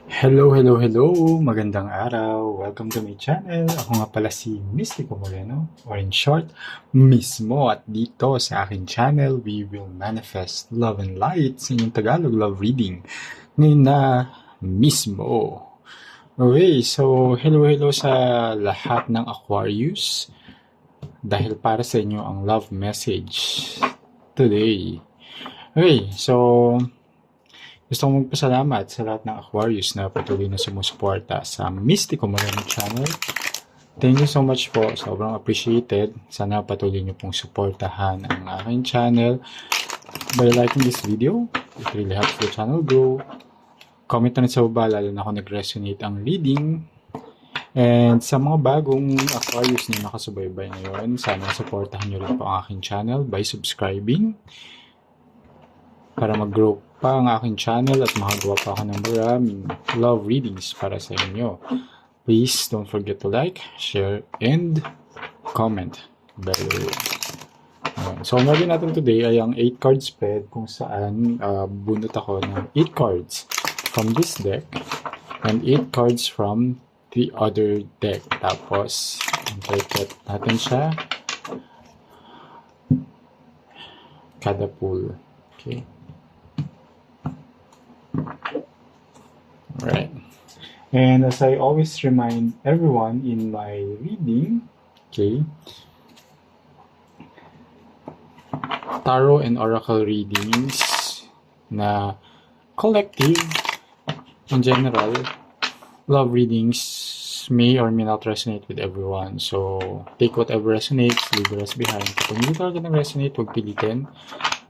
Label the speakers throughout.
Speaker 1: Hello, hello, hello! Magandang araw! Welcome to my channel. Ako nga pala si Mystico Moreno, or in short, Mismo. At dito sa aking channel, we will manifest love and light sa inyong Tagalog love reading. Ngayon na mismo. Okay, so hello sa lahat ng Aquarius. Dahil para sa inyo ang love message today. Okay, so gusto kong magpasalamat sa lahat ng Aquarius na patuloy na sumusuporta sa Mystico Moreno channel. Thank you so much po. Sobrang appreciated. Sana patuloy niyo pong suportahan ang aking channel by liking this video. It really helps the channel grow. Comment na rin sa baba lalo na kung nag-resonate ang reading. And sa mga bagong Aquarius na nakasubaybay ngayon, sana suportahan niyo rin po ang aking channel by subscribing para mag-grow pa ang aking channel at makagawa pa ako ng maraming love readings para sa inyo. Please don't forget to like, share, and comment below. So, ang gagawin natin today ay ang 8 card spread kung saan bunot ako ng 8 cards from this deck and 8 cards from the other deck. Tapos, interpret natin siya kada pool. Okay. Right. And as I always remind everyone in my reading, okay, tarot and oracle readings na collective, in general, love readings may or may not resonate with everyone. So, take whatever resonates, leave the rest behind. Kung hindi talaga nag-resonate, huwag pilitin.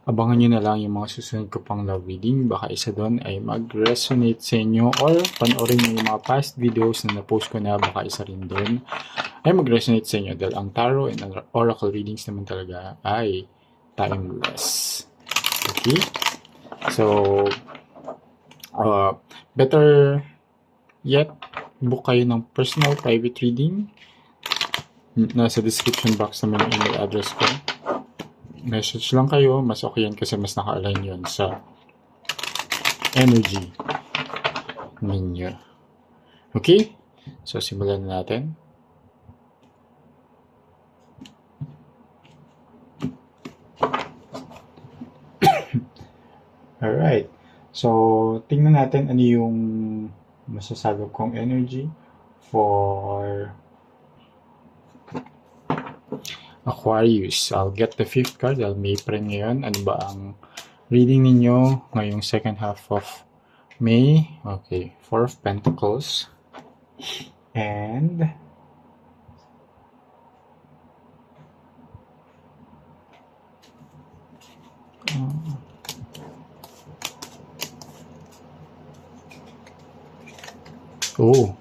Speaker 1: Abangan nyo na lang yung mga susunod ko pang love reading. Baka isa doon ay mag-resonate sa inyo or panoorin nyo yung mga past videos na na-post ko na baka isa rin doon ay mag-resonate sa inyo dahil ang tarot and oracle readings naman talaga ay timeless. Okay? So, better yet, book kayo ng personal private reading. Nasa description box naman yung email address ko. Message lang kayo, mas okay yan kasi mas naka-align yun sa energy ninyo. Okay? So, simulan na natin. Alright. So, tingnan natin ano yung masasagap kong energy for Aquarius. I'll get the 5th card. I'll May pa rin ngayon. Ano ba ang reading ninyo ngayong second half of May? Okay. 4 of Pentacles. And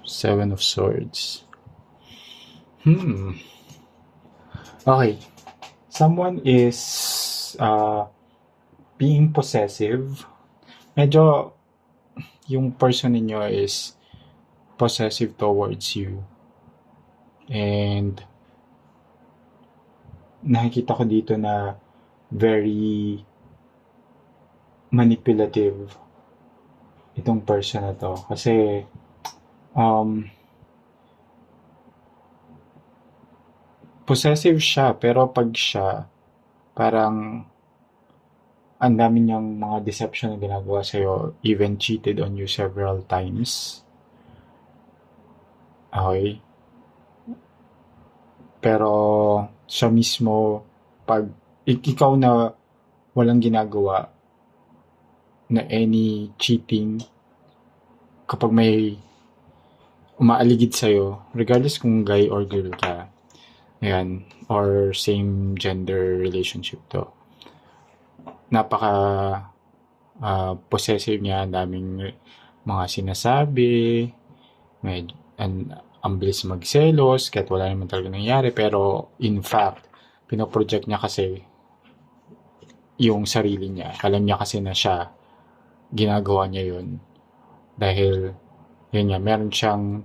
Speaker 1: Seven of Swords. Okay. Someone is being possessive. Medyo yung person ninyo is possessive towards you. And nakikita ko dito na very manipulative itong person na to. Kasi possessive siya, pero pag siya, parang ang dami niyang mga deception na ginagawa sa'yo, even cheated on you several times. Okay? Pero siya mismo, pag ikaw na walang ginagawa na any cheating, kapag may umaaligid sa'yo, regardless kung guy or girl ka, ayan, or same gender relationship to. Napaka possessive niya, daming mga sinasabi, ang bilis magselos, kahit wala naman talaga nangyari, pero in fact, pinoproject niya kasi yung sarili niya. Alam niya kasi na siya, ginagawa niya yun. Dahil, yun nga, meron siyang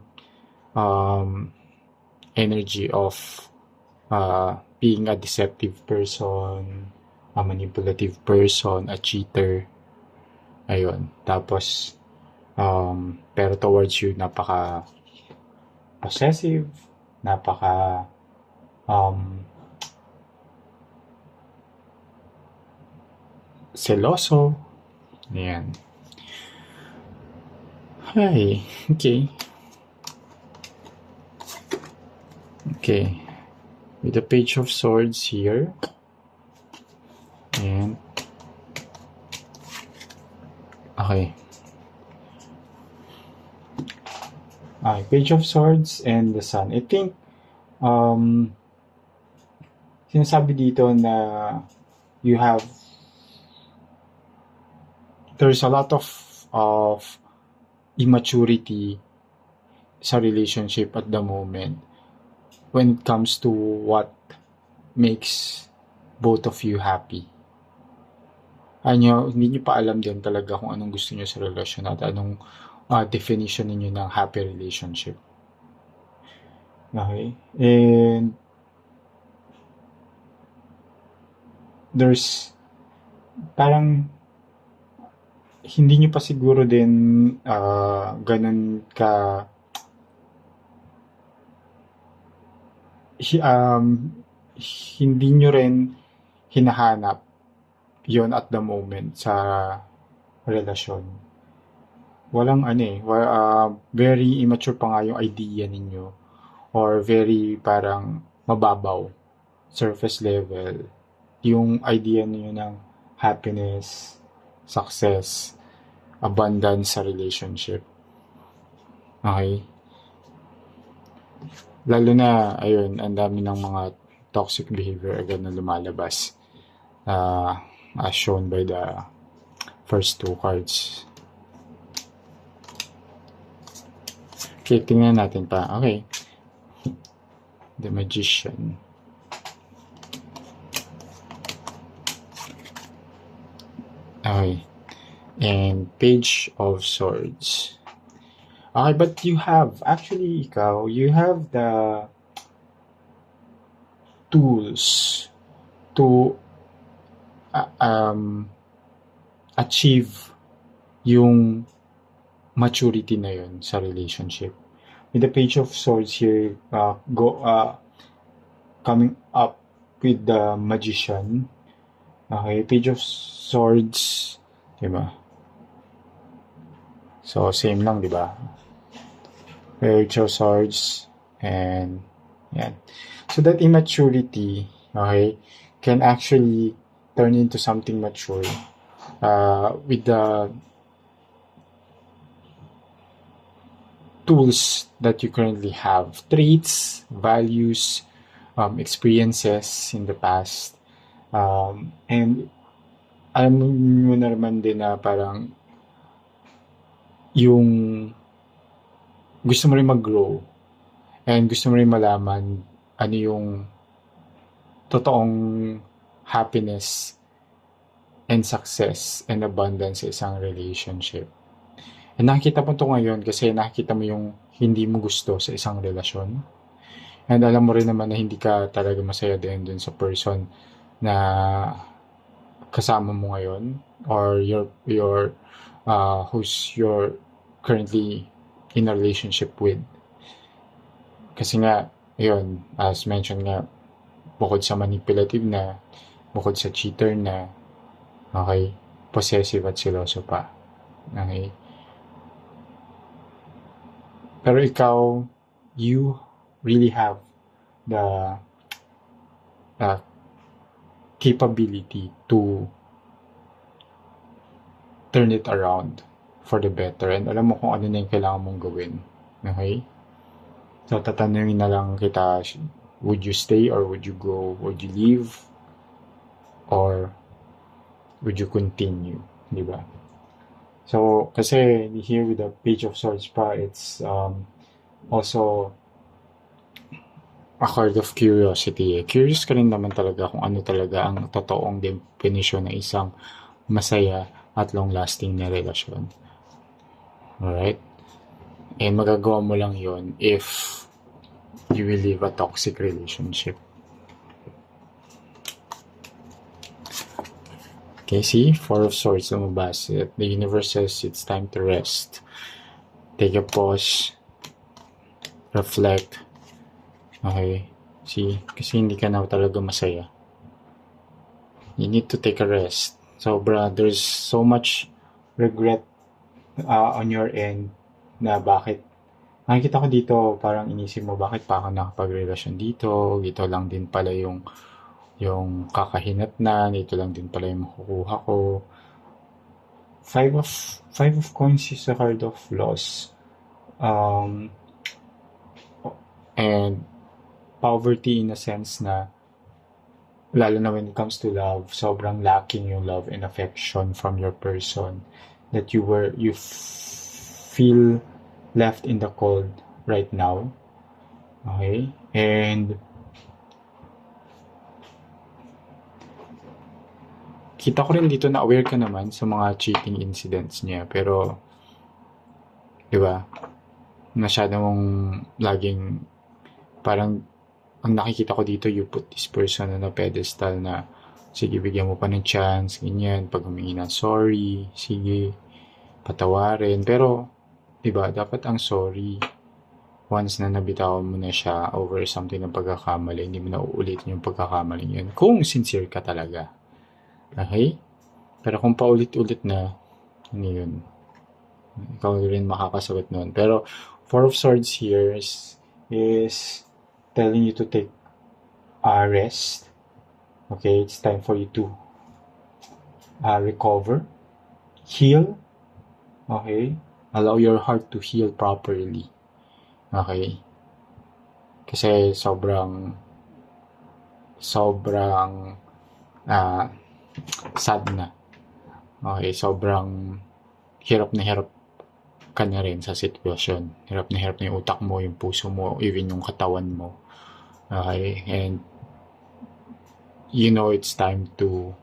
Speaker 1: energy of being a deceptive person, a manipulative person, a cheater. Ayun. Tapos, Pero towards you, napaka possessive, napaka um, seloso. Ayan. Hi. Okay. Okay. With the Page of Swords here. And okay. Okay, Page of Swords and the Sun. I think sinasabi dito na you have there's a lot of immaturity sa relationship at the moment when it comes to what makes both of you happy. Hindi nyo pa alam din talaga kung anong gusto nyo sa relasyon at anong definition ninyo ng happy relationship. Okay? And there's parang hindi nyo pa siguro din ganun ka hindi nyo rin hinahanap yon at the moment sa relasyon. Walang very immature pa nga yung idea ninyo or very parang mababaw, surface level, yung idea niyo ng happiness, success, abundance sa relationship. Okay? Lalo na, ayun, ang dami ng mga toxic behavior agad na lumalabas. As shown by the first two cards. Okay, tingnan natin pa. Okay. The Magician. Okay. And Page of Swords. Okay, but you have, actually, you have the tools to achieve yung maturity na yun sa relationship. With the Page of Swords here, coming up with the Magician. Okay, Page of Swords, diba? So, same lang, diba? Page of Swords, and yan. So, that immaturity, okay, can actually turn into something mature with the tools that you currently have, traits, values, experiences in the past, and alam mo na naman din na parang yung gusto mo rin mag-grow and gusto mo rin malaman ano yung totoong happiness and success and abundance sa isang relationship. And nakikita mo ito ngayon kasi nakikita mo yung hindi mo gusto sa isang relasyon. And alam mo rin naman na hindi ka talaga masaya din dun sa person na kasama mo ngayon or who's you're currently in a relationship with. Kasi nga, yun, as mentioned nga, bukod sa manipulative na, bukod sa cheater na, okay, possessive at seloso pa. Okay? Pero ikaw, you really have the capability to turn it around for the better. And alam mo kung ano na yung kailangan mong gawin. Okay? So, tatanungin na lang kita, would you stay or would you go? Would you leave? Or would you continue? Diba? So, kasi here with the Page of Swords pa, it's also a card of curiosity. Curious ka rin naman talaga kung ano talaga ang totoong definition ng isang masaya at long-lasting na relasyon. Alright? And magagawa mo lang yon if you will leave a toxic relationship. Okay, see? Four of Swords lumabas. The universe says it's time to rest. Take a pause. Reflect. Okay? See? Kasi hindi ka na talaga masaya. You need to take a rest. There's so much regret on your end na bakit. Nakikita ko dito, parang inisip mo, bakit pa ako nakapagrelasyon dito? Dito lang din pala yung kakahinatnan, dito lang din pala yung makukuha ko. Five of Coins is a card of loss. And poverty in a sense na, lalo na when it comes to love, sobrang lacking yung love and affection from your person, that you feel left in the cold right now. Okay? And kita ko rin dito na aware ka naman sa mga cheating incidents niya, pero di ba, masyadong laging parang ang nakikita ko dito, you put this person on a pedestal na sige, bigyan mo pa ng chance, ganyan, pag humingi ng sorry, sige, patawarin. Pero, di ba, dapat ang sorry, once na nabitawan mo na siya over something ng pagkakamali, hindi mo na uulitin yung pagkakamali yun. Kung sincere ka talaga. Okay? Pero kung paulit-ulit na, ano yun, ikaw rin makakasagot nun. Pero, Four of Swords here is telling you to take a rest. Okay, it's time for you to recover, heal. Okay, allow your heart to heal properly. Okay, kasi sobrang sad na. Okay, sobrang hirap na hirap ka na rin sa sitwasyon. Hirap na yung utak mo, yung puso mo, even yung katawan mo. Okay, and you know it's time to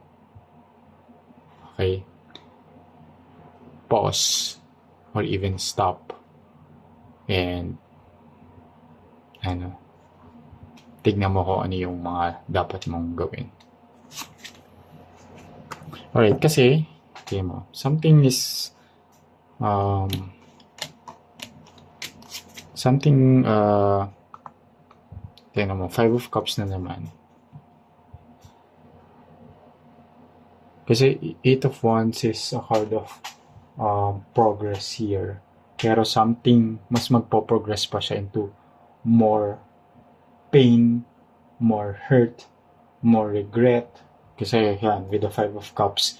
Speaker 1: pause or even stop and tignan mo kung ano yung mga dapat mong gawin. Alright, kasi something is tignan mo, Five of Cups na naman. Kasi Eight of Wands is a card of progress here. Pero something, mas magpo-progress pa siya into more pain, more hurt, more regret. Kasi yan, with the Five of Cups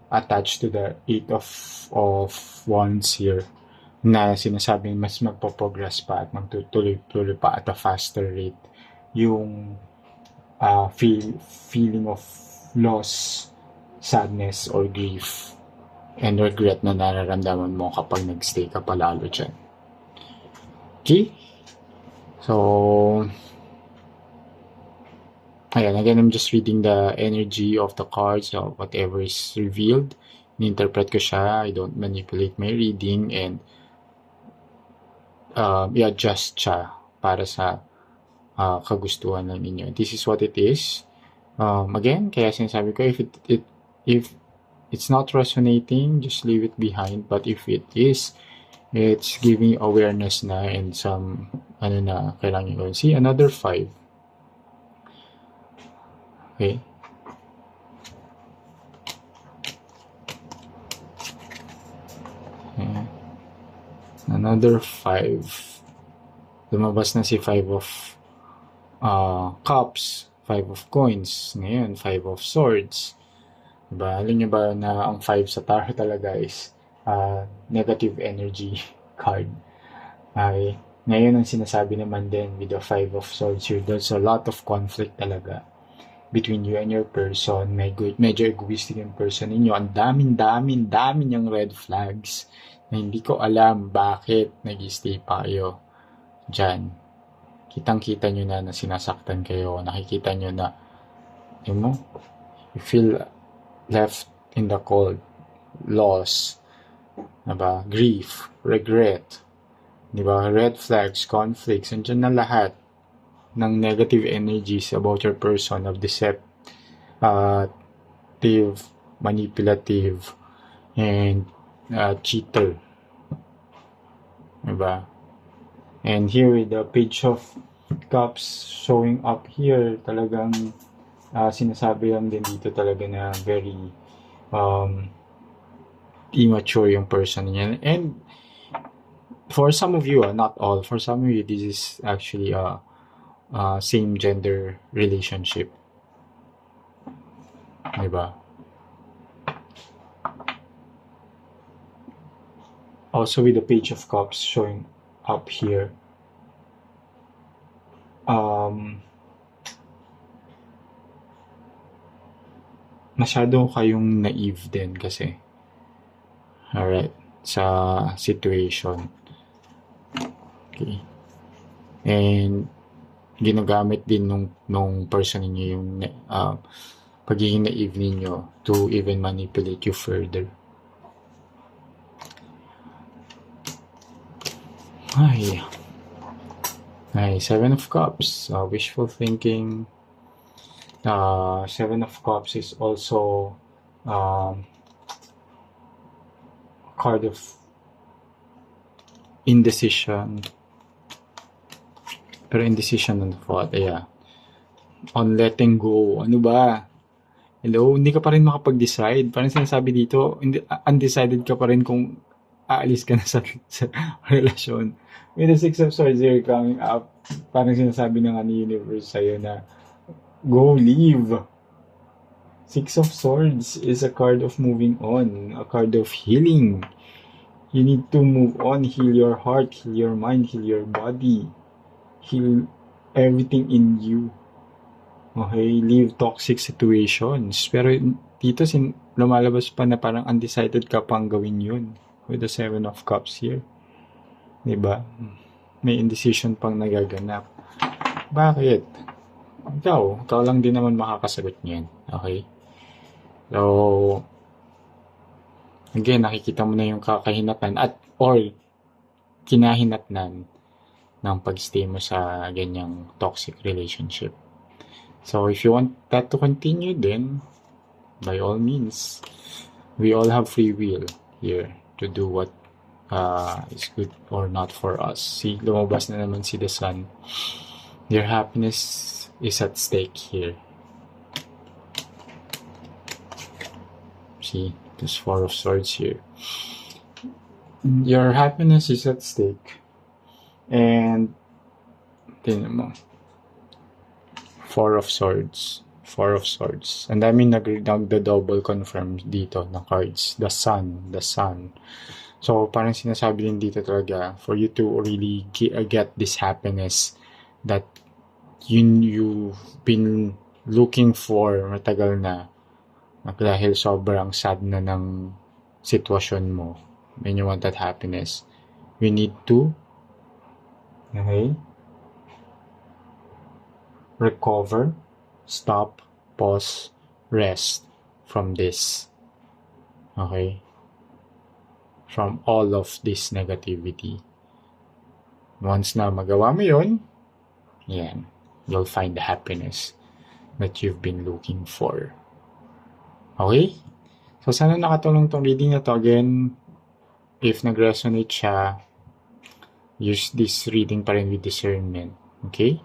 Speaker 1: attached to the Eight of Wands here, na sinasabi mas magpo-progress pa at magtutuloy pa at a faster rate yung feeling of loss, sadness, or grief and regret na nararamdaman mo kapag nagstay ka palalo dyan. Okay? So, ayan, again, I'm just reading the energy of the cards, so whatever is revealed, ni-interpret ko siya. I don't manipulate my reading and i-adjust siya para sa kagustuhan ng ninyo. This is what it is. Again, kaya sinasabi ko, if it's not resonating, just leave it behind. But if it is, it's giving awareness na and some, na kailangan nyo. See, another 5. Okay. Another 5. Lumabas na si 5 of Cups, 5 of Coins, ngayon 5 of Swords. Diba? Alam nyo ba na ang 5 sa tarot talaga is negative energy card. Okay. Ngayon ang sinasabi naman din with the 5 of Swords here, there's a lot of conflict talaga between you and your person. Medyo egoistic yung person ninyo. Ang dami niyang red flags na hindi ko alam bakit nag-stay pa kayo dyan. Kitang-kita nyo na sinasaktan kayo. Nakikita nyo na you feel left in the cold, loss, diba? Grief, regret, diba? Red flags, conflicts, andyan na lahat ng negative energies about your person, of deceptive manipulative, and cheater. Diba? And here with the Page of Cups showing up here, talagang sinasabi lang din dito talaga na very immature yung person niya. And for some of you, not all, for some of you, this is actually a same gender relationship. Diba? Also with the Page of Cups showing up here, masyado kayong naive din kasi. Alright, sa situation. Okay. And ginagamit din nung person ninyo yung pagiging naive ninyo to even manipulate you further. Ay, Seven of Cups, wishful thinking. Seven of Cups is also card of indecision. Pero indecision on thought, on letting go. Ano ba? Hello, hindi ka pa rin makapag-decide. Parang sinasabi dito, undecided ka pa rin kung aalis ka na sa relasyon. With the Six of Swords here coming up, parang sinasabi ng universe sa'yo na go, leave. Six of Swords is a card of moving on, a card of healing. You need to move on, heal your heart, heal your mind, heal your body, heal everything in you. Okay, leave toxic situations. Pero dito lumalabas pa na parang undecided ka pang gawin yun with the Seven of Cups here. Diba? May indecision pang nagaganap. Bakit? Ikaw lang din naman makakasagot niyan. Okay? So, again, nakikita mo na yung kakahinatan or kinahinatnan ng pag-stay mo sa ganyang toxic relationship. So, if you want that to continue, then, by all means, we all have free will here to do what is good or not for us. See, lumabas na naman si the Sun. Your happiness is at stake here. See, there's Four of Swords here. Your happiness is at stake. And, tingnan mo. Four of Swords. And I mean, nag-double confirm dito na cards. The Sun. So, parang sinasabi din dito talaga, for you to really get this happiness that you've been looking for matagal na, dahil sobrang sad na ng sitwasyon mo, when you want that happiness, you need to recover, stop, pause, rest from this. Okay? From all of this negativity. Once na magawa mo yun, you'll find the happiness that you've been looking for. Okay? So, sana nakatulong tong reading na to. Again, if nag-resonate siya, use this reading pa rin with discernment. Okay?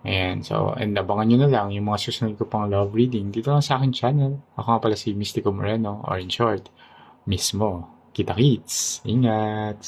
Speaker 1: And abangan nyo na lang yung mga susunod ko pang love reading dito lang sa akin channel. Ako nga pala si Mystico Moreno, or in short, Mismo. Kita-kits. Ingat!